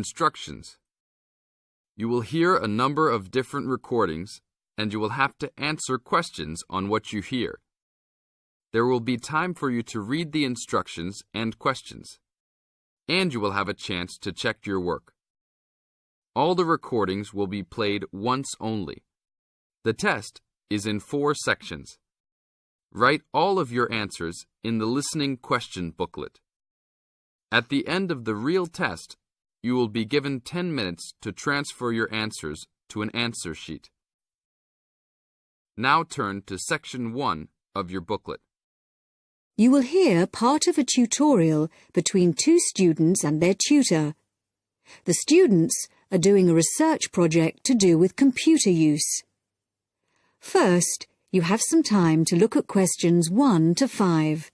instructions. You will hear a number of different recordings, and you will have to answer questions on what you hear. There will be time for you to read the instructions and questions, and you will have a chance to check your work. All the recordings will be played once only. The test is in 4 sections. Write all of your answers in the listening question booklet. At the end of the real test, you will be given 10 minutes to transfer your answers to an answer sheet. Now turn to section 1 of your booklet. You will hear part of a tutorial between 2 students and their tutor. The students are doing a research project to do with computer use. First, you have some time to look at questions 1 to 5.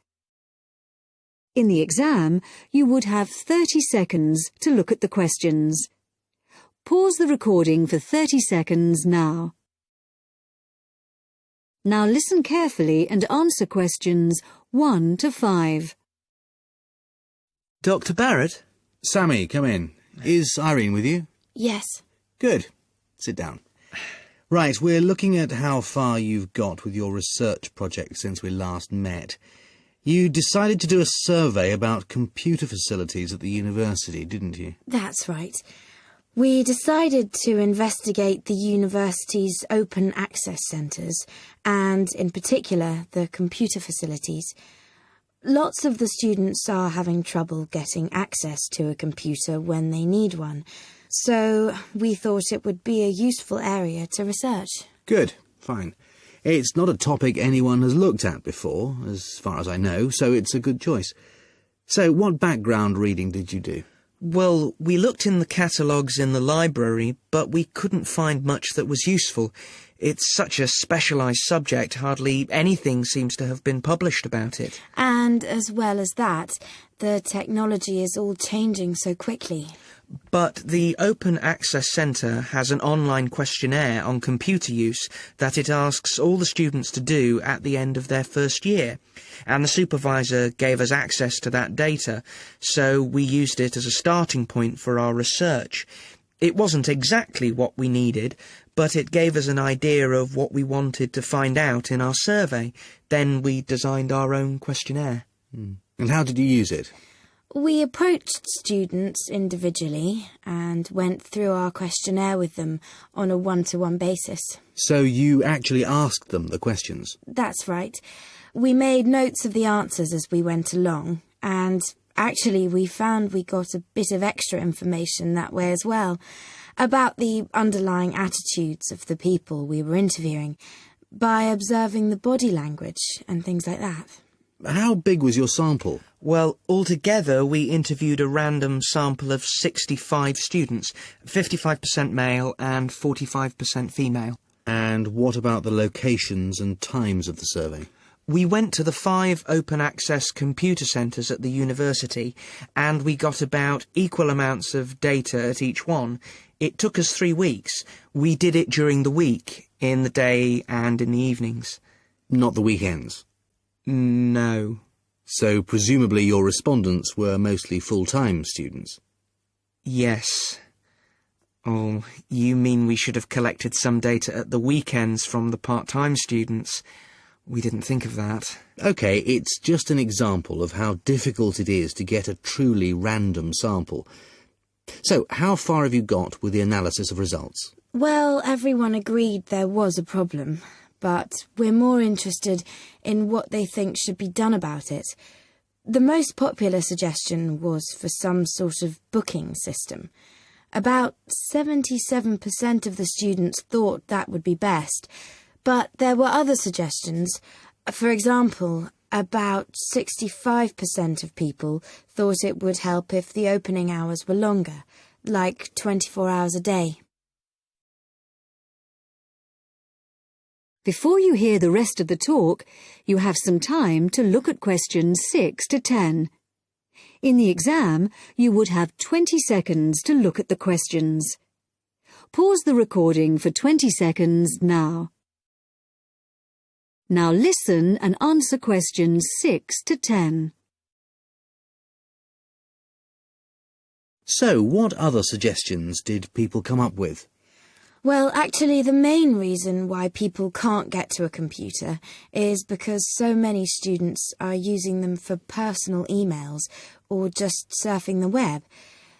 In the exam, you would have 30 seconds to look at the questions. Pause the recording for 30 seconds now. Now listen carefully and answer questions 1 to 5. Dr. Barrett? Sammy, come in. Is Irene with you? Yes. Good. Sit down. Right, we're looking at how far you've got with your research project since we last met. You decided to do a survey about computer facilities at the university, didn't you? That's right. We decided to investigate the university's open access centres and, in particular, the computer facilities. Lots of the students are having trouble getting access to a computer when they need one, so we thought it would be a useful area to research. Good, fine. It's not a topic anyone has looked at before, as far as I know, so it's a good choice. So, what background reading did you do? Well, we looked in the catalogues in the library, but we couldn't find much that was useful. It's such a specialised subject, hardly anything seems to have been published about it. And as well as that, the technology is all changing so quickly. But the Open Access Centre has an online questionnaire on computer use that it asks all the students to do at the end of their first year. And the supervisor gave us access to that data, so we used it as a starting point for our research. It wasn't exactly what we needed, but it gave us an idea of what we wanted to find out in our survey. Then we designed our own questionnaire. And how did you use it? We approached students individually and went through our questionnaire with them on a one-to-one basis. So you actually asked them the questions? That's right. We made notes of the answers as we went along, and actually we found we got a bit of extra information that way as well, about the underlying attitudes of the people we were interviewing, by observing the body language and things like that. How big was your sample? Well, altogether we interviewed a random sample of 65 students, 55% male and 45% female. And what about the locations and times of the survey? We went to the 5 open access computer centres at the university, and we got about equal amounts of data at each one. It took us 3 weeks. We did it during the week, in the day and in the evenings. Not the weekends? No. So presumably your respondents were mostly full-time students? Yes. Oh, you mean we should have collected some data at the weekends from the part-time students? We didn't think of that. OK, it's just an example of how difficult it is to get a truly random sample. So, how far have you got with the analysis of results? Well, everyone agreed there was a problem, but we're more interested in what they think should be done about it. The most popular suggestion was for some sort of booking system. About 77% of the students thought that would be best, but there were other suggestions. For example, about 65% of people thought it would help if the opening hours were longer, like 24 hours a day. Before you hear the rest of the talk, you have some time to look at questions 6 to 10. In the exam, you would have 20 seconds to look at the questions. Pause the recording for 20 seconds now. Now listen and answer questions 6 to 10. So, what other suggestions did people come up with? Well, actually, the main reason why people can't get to a computer is because so many students are using them for personal emails or just surfing the web.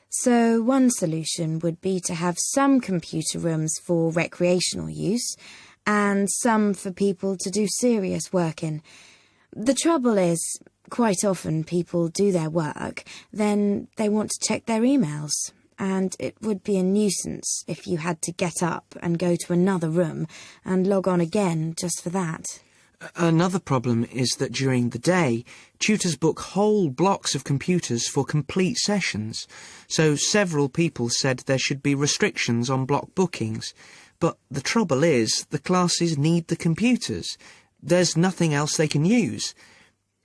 So one solution would be to have some computer rooms for recreational use and some for people to do serious work in. The trouble is, quite often people do their work, then they want to check their emails. And it would be a nuisance if you had to get up and go to another room and log on again just for that. Another problem is that during the day, tutors book whole blocks of computers for complete sessions, so several people said there should be restrictions on block bookings. But the trouble is, the classes need the computers. There's nothing else they can use.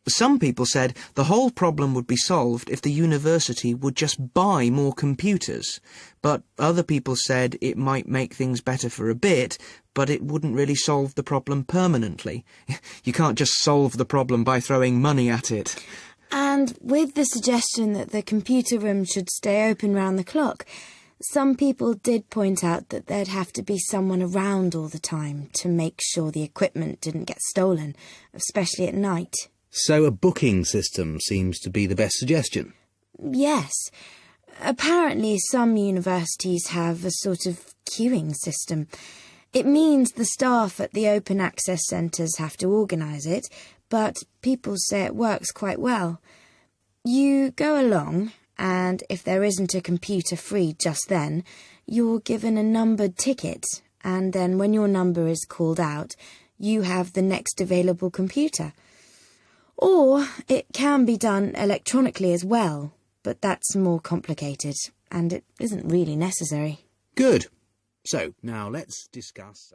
Some people said the whole problem would be solved if the university would just buy more computers, but other people said it might make things better for a bit, but it wouldn't really solve the problem permanently. You can't just solve the problem by throwing money at it. And with the suggestion that the computer room should stay open round the clock, some people did point out that there'd have to be someone around all the time to make sure the equipment didn't get stolen, especially at night. So a booking system seems to be the best suggestion. Yes. Apparently some universities have a sort of queuing system. It means the staff at the open access centres have to organise it, but people say it works quite well. You go along, and if there isn't a computer free just then, you're given a numbered ticket, and then when your number is called out, you have the next available computer. Or it can be done electronically as well, but that's more complicated, and it isn't really necessary. Good. So, now let's discuss...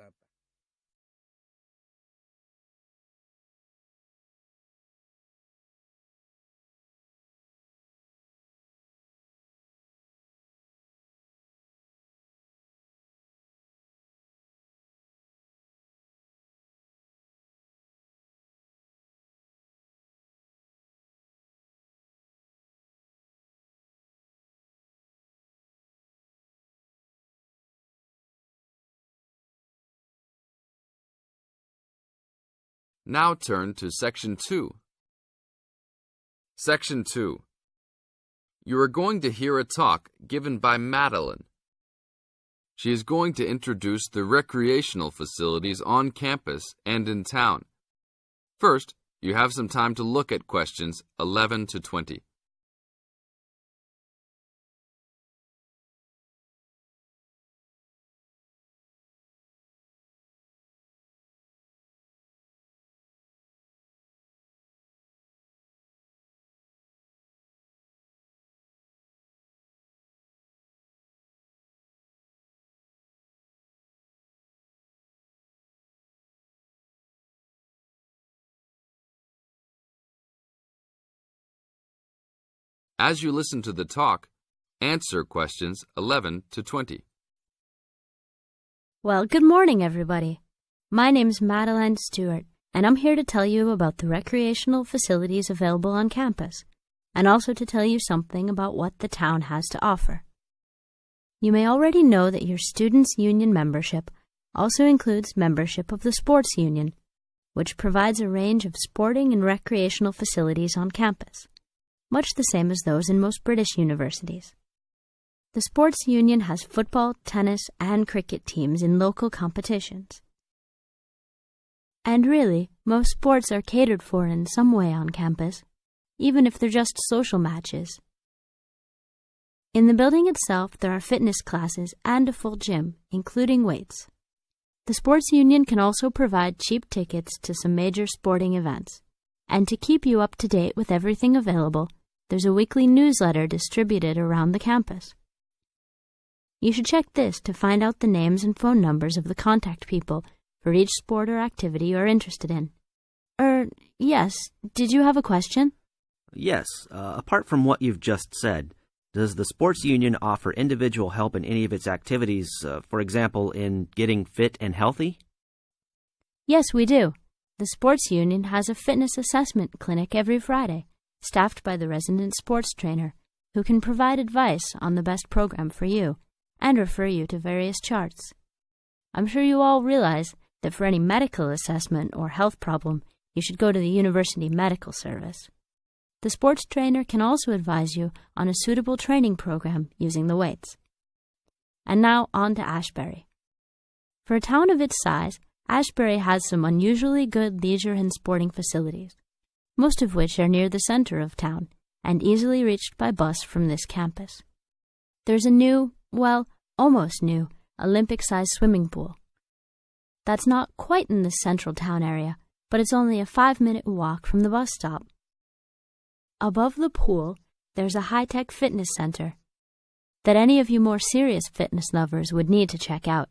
Now turn to Section 2. Section 2. You are going to hear a talk given by Madeline. She is going to introduce the recreational facilities on campus and in town. First, you have some time to look at questions 11 to 20. As you listen to the talk, answer questions 11 to 20. Well, good morning, everybody. My name's Madeline Stewart, and I'm here to tell you about the recreational facilities available on campus, and also to tell you something about what the town has to offer. You may already know that your students' union membership also includes membership of the sports union, which provides a range of sporting and recreational facilities on campus, much the same as those in most British universities. The sports union has football, tennis, and cricket teams in local competitions. And really, most sports are catered for in some way on campus, even if they're just social matches. In the building itself, there are fitness classes and a full gym, including weights. The sports union can also provide cheap tickets to some major sporting events. And to keep you up to date with everything available, there's a weekly newsletter distributed around the campus. You should check this to find out the names and phone numbers of the contact people for each sport or activity you're interested in. Yes, did you have a question? Yes, apart from what you've just said, does the sports union offer individual help in any of its activities, for example, in getting fit and healthy? Yes, we do. The sports union has a fitness assessment clinic every Friday, staffed by the resident sports trainer, who can provide advice on the best program for you and refer you to various charts. I'm sure you all realize that for any medical assessment or health problem, you should go to the University Medical Service. The sports trainer can also advise you on a suitable training program using the weights. And now on to Ashbury. For a town of its size, Ashbury has some unusually good leisure and sporting facilities, most of which are near the center of town and easily reached by bus from this campus. There's a new, well, almost new, Olympic-sized swimming pool. That's not quite in the central town area, but it's only a 5-minute walk from the bus stop. Above the pool, there's a high-tech fitness center that any of you more serious fitness lovers would need to check out.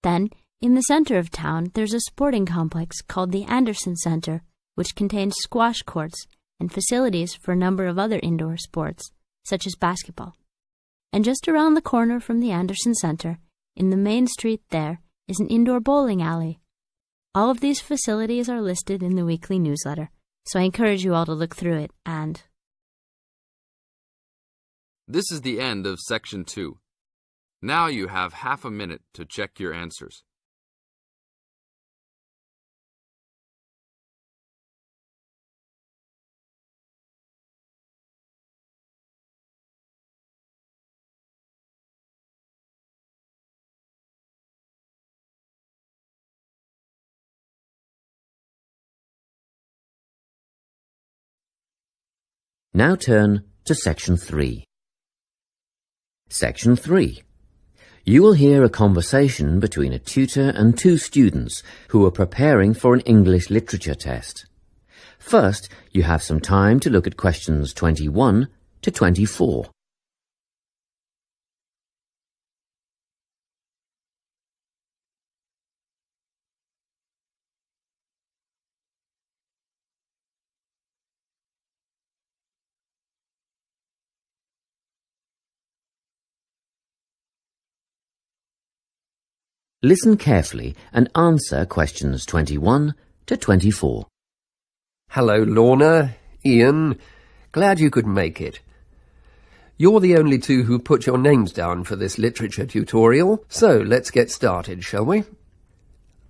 Then, in the center of town, there's a sporting complex called the Anderson Center, which contains squash courts and facilities for a number of other indoor sports, such as basketball. And just around the corner from the Anderson Center, in the main street there, is an indoor bowling alley. All of these facilities are listed in the weekly newsletter, so I encourage you all to look through it and... This is the end of Section 2. Now you have half a minute to check your answers. Now turn to Section 3. Section 3. You will hear a conversation between a tutor and two students who are preparing for an English literature test. First, you have some time to look at questions 21 to 24. Listen carefully and answer questions 21 to 24. Hello, Lorna, Ian. Glad you could make it. You're the only two who put your names down for this literature tutorial, so let's get started, shall we?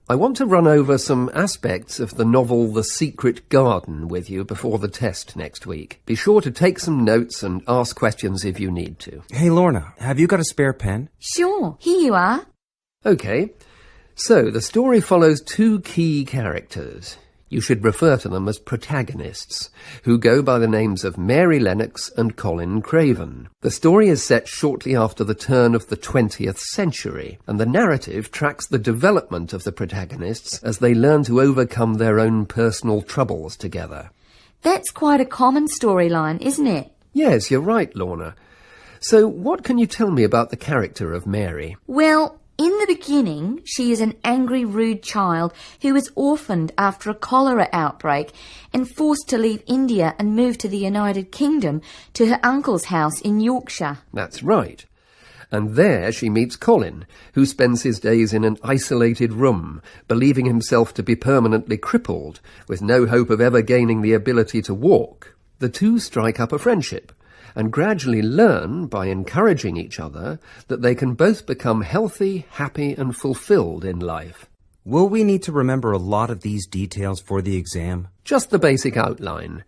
I want to run over some aspects of the novel The Secret Garden with you before the test next week. Be sure to take some notes and ask questions if you need to. Hey, Lorna, have you got a spare pen? Sure, here you are. Okay, so the story follows two key characters. You should refer to them as protagonists, who go by the names of Mary Lennox and Colin Craven. The story is set shortly after the turn of the 20th century, and the narrative tracks the development of the protagonists as they learn to overcome their own personal troubles together. That's quite a common storyline, isn't it? Yes, you're right, Lorna. So what can you tell me about the character of Mary? Well, in the beginning, she is an angry, rude child who was orphaned after a cholera outbreak and forced to leave India and move to the United Kingdom to her uncle's house in Yorkshire. That's right. And there she meets Colin, who spends his days in an isolated room, believing himself to be permanently crippled, with no hope of ever gaining the ability to walk. The two strike up a friendship, and gradually learn, by encouraging each other, that they can both become healthy, happy and fulfilled in life. Will we need to remember a lot of these details for the exam? Just the basic outline.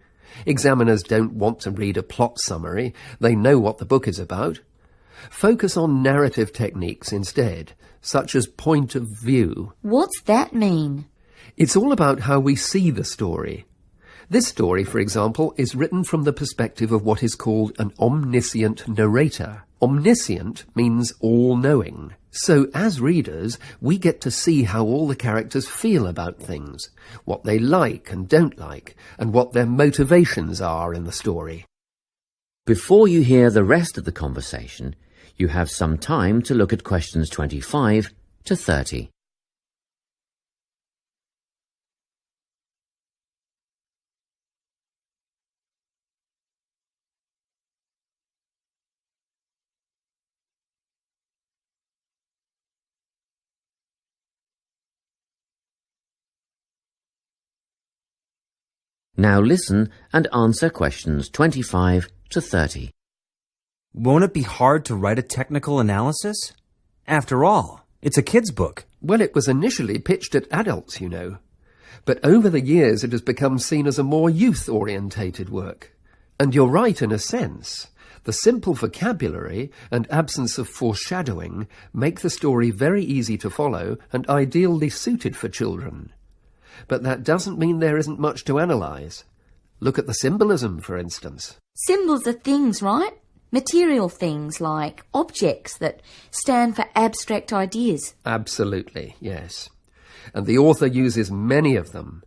Examiners don't want to read a plot summary. They know what the book is about. Focus on narrative techniques instead, such as point of view. What's that mean? It's all about how we see the story. This story, for example, is written from the perspective of what is called an omniscient narrator. Omniscient means all-knowing. So, as readers, we get to see how all the characters feel about things, what they like and don't like, and what their motivations are in the story. Before you hear the rest of the conversation, you have some time to look at questions 25 to 30. Now listen and answer questions 25 to 30. Won't it be hard to write a technical analysis? After all, it's a kid's book. Well, it was initially pitched at adults, you know. But over the years it has become seen as a more youth-orientated work. And you're right in a sense. The simple vocabulary and absence of foreshadowing make the story very easy to follow and ideally suited for children. But that doesn't mean there isn't much to analyse. Look at the symbolism, for instance. Symbols are things, right? Material things like objects that stand for abstract ideas. Absolutely, yes. And the author uses many of them.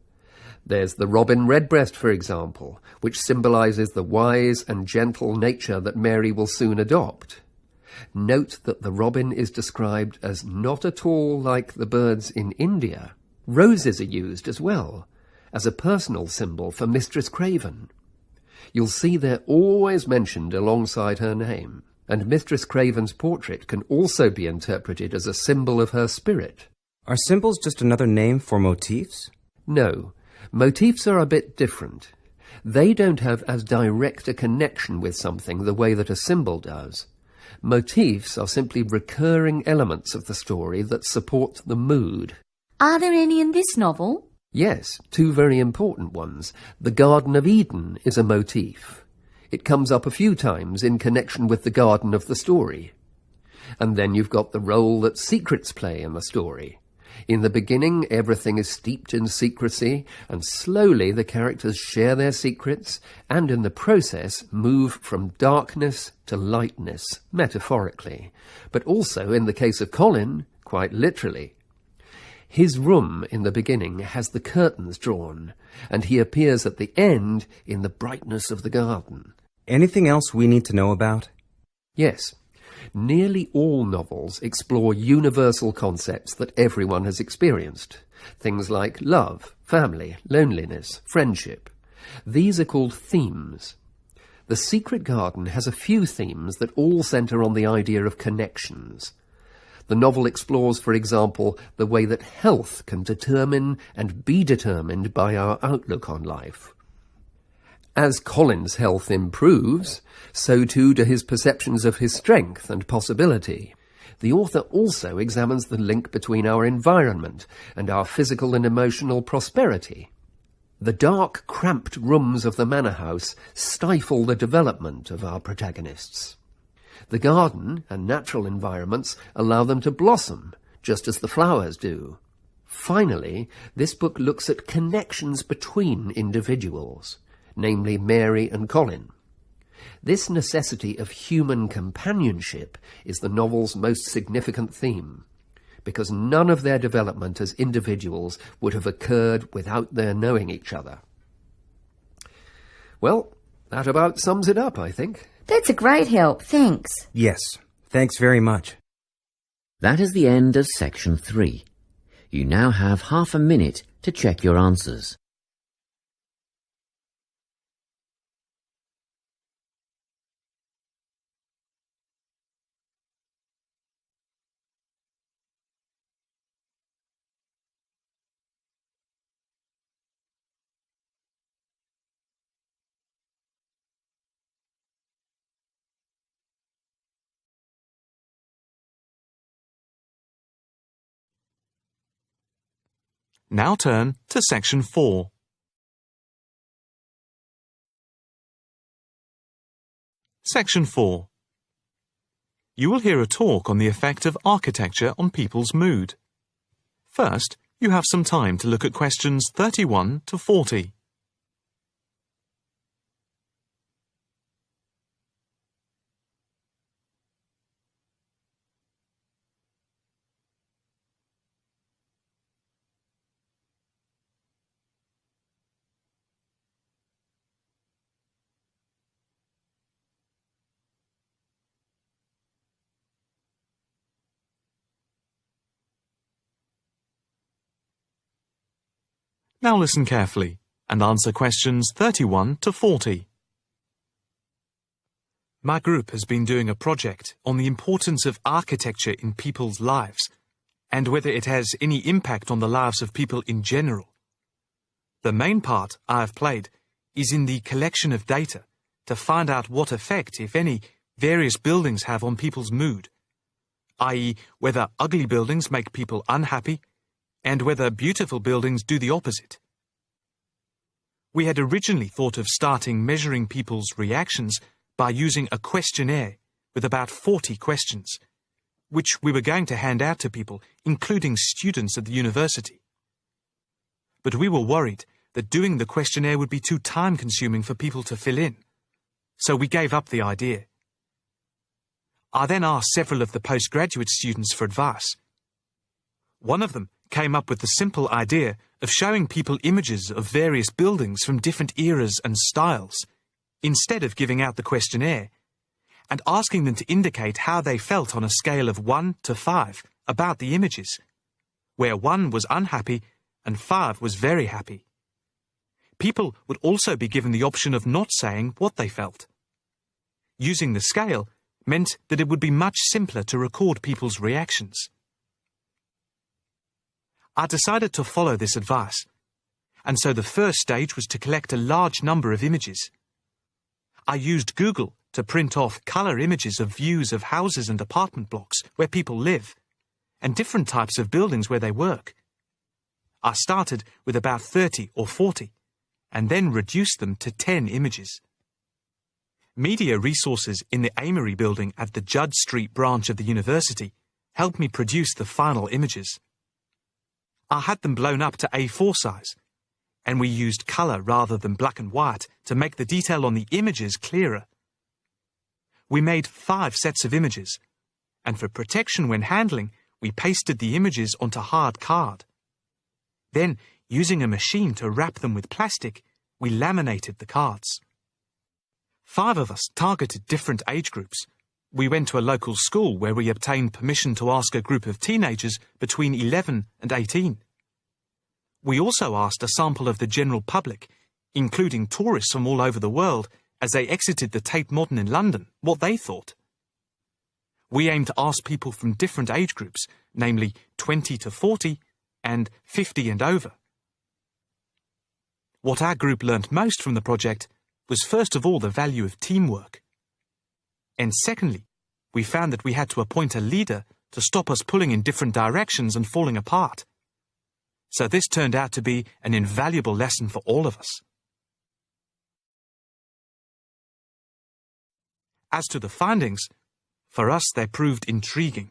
There's the robin redbreast, for example, which symbolises the wise and gentle nature that Mary will soon adopt. Note that the robin is described as not at all like the birds in India. Roses are used as well, as a personal symbol for Mistress Craven. You'll see they're always mentioned alongside her name, and Mistress Craven's portrait can also be interpreted as a symbol of her spirit. Are symbols just another name for motifs? No, motifs are a bit different. They don't have as direct a connection with something the way that a symbol does. Motifs are simply recurring elements of the story that support the mood. Are there any in this novel? Yes, two very important ones. The Garden of Eden is a motif. It comes up a few times in connection with the garden of the story. And then you've got the role that secrets play in the story. In the beginning, everything is steeped in secrecy, and slowly the characters share their secrets, and in the process move from darkness to lightness, metaphorically, but also, in the case of Colin, quite literally. His room in the beginning has the curtains drawn, and he appears at the end in the brightness of the garden. Anything else we need to know about? Yes. Nearly all novels explore universal concepts that everyone has experienced. Things like love, family, loneliness, friendship. These are called themes. The Secret Garden has a few themes that all centre on the idea of connections. The novel explores, for example, the way that health can determine and be determined by our outlook on life. As Colin's health improves, so too do his perceptions of his strength and possibility. The author also examines the link between our environment and our physical and emotional prosperity. The dark, cramped rooms of the manor house stifle the development of our protagonists. The garden and natural environments allow them to blossom, just as the flowers do. Finally, this book looks at connections between individuals, namely Mary and Colin. This necessity of human companionship is the novel's most significant theme, because none of their development as individuals would have occurred without their knowing each other. Well, that about sums it up, I think. That's a great help, thanks. Yes, thanks very much. That is the end of section 3. You now have half a minute to check your answers. Now turn to section 4. Section 4. You will hear a talk on the effect of architecture on people's mood. First, you have some time to look at questions 31 to 40. Now listen carefully and answer questions 31 to 40. My group has been doing a project on the importance of architecture in people's lives and whether it has any impact on the lives of people in general. The main part I have played is in the collection of data to find out what effect, if any, various buildings have on people's mood, i.e., whether ugly buildings make people unhappy and whether beautiful buildings do the opposite. We had originally thought of starting measuring people's reactions by using a questionnaire with about 40 questions, which we were going to hand out to people, including students at the university. But we were worried that doing the questionnaire would be too time-consuming for people to fill in, so we gave up the idea. I then asked several of the postgraduate students for advice. One of them came up with the simple idea of showing people images of various buildings from different eras and styles, instead of giving out the questionnaire, and asking them to indicate how they felt on a scale of 1 to 5 about the images, where 1 was unhappy and 5 was very happy. People would also be given the option of not saying what they felt. Using the scale meant that it would be much simpler to record people's reactions. I decided to follow this advice, and so the first stage was to collect a large number of images. I used Google to print off colour images of views of houses and apartment blocks where people live, and different types of buildings where they work. I started with about 30 or 40, and then reduced them to 10 images. Media resources in the Amory building at the Judd Street branch of the university helped me produce the final images. I had them blown up to A4 size, and we used colour rather than black and white to make the detail on the images clearer. We made 5 sets of images, and for protection when handling, we pasted the images onto hard card. Then, using a machine to wrap them with plastic, we laminated the cards. 5 of us targeted different age groups. We went to a local school where we obtained permission to ask a group of teenagers between 11 and 18. We also asked a sample of the general public, including tourists from all over the world, as they exited the Tate Modern in London, what they thought. We aimed to ask people from different age groups, namely 20 to 40 and 50 and over. What our group learnt most from the project was first of all the value of teamwork. And secondly, we found that we had to appoint a leader to stop us pulling in different directions and falling apart. So this turned out to be an invaluable lesson for all of us. As to the findings, for us they proved intriguing.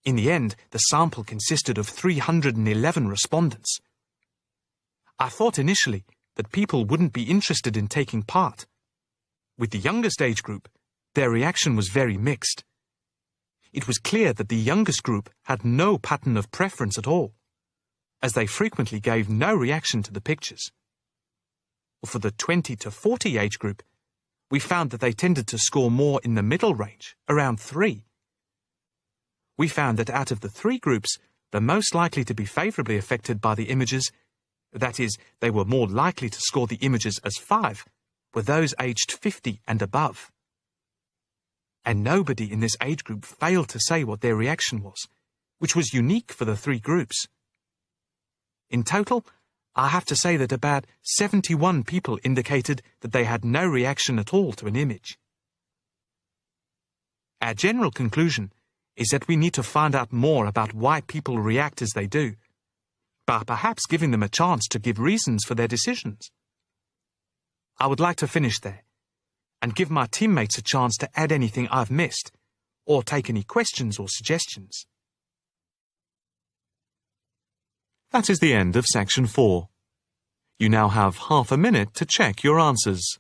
In the end, the sample consisted of 311 respondents. I thought initially that people wouldn't be interested in taking part. With the youngest age group, their reaction was very mixed. It was clear that the youngest group had no pattern of preference at all, as they frequently gave no reaction to the pictures. For the 20 to 40 age group, we found that they tended to score more in the middle range, around 3. We found that out of the 3 groups, the most likely to be favourably affected by the images, that is, they were more likely to score the images as 5, were those aged 50 and above. And nobody in this age group failed to say what their reaction was, which was unique for the 3 groups. In total, I have to say that about 71 people indicated that they had no reaction at all to an image. Our general conclusion is that we need to find out more about why people react as they do, by perhaps giving them a chance to give reasons for their decisions. I would like to finish there, and give my teammates a chance to add anything I've missed, or take any questions or suggestions. That is the end of section 4. You now have half a minute to check your answers.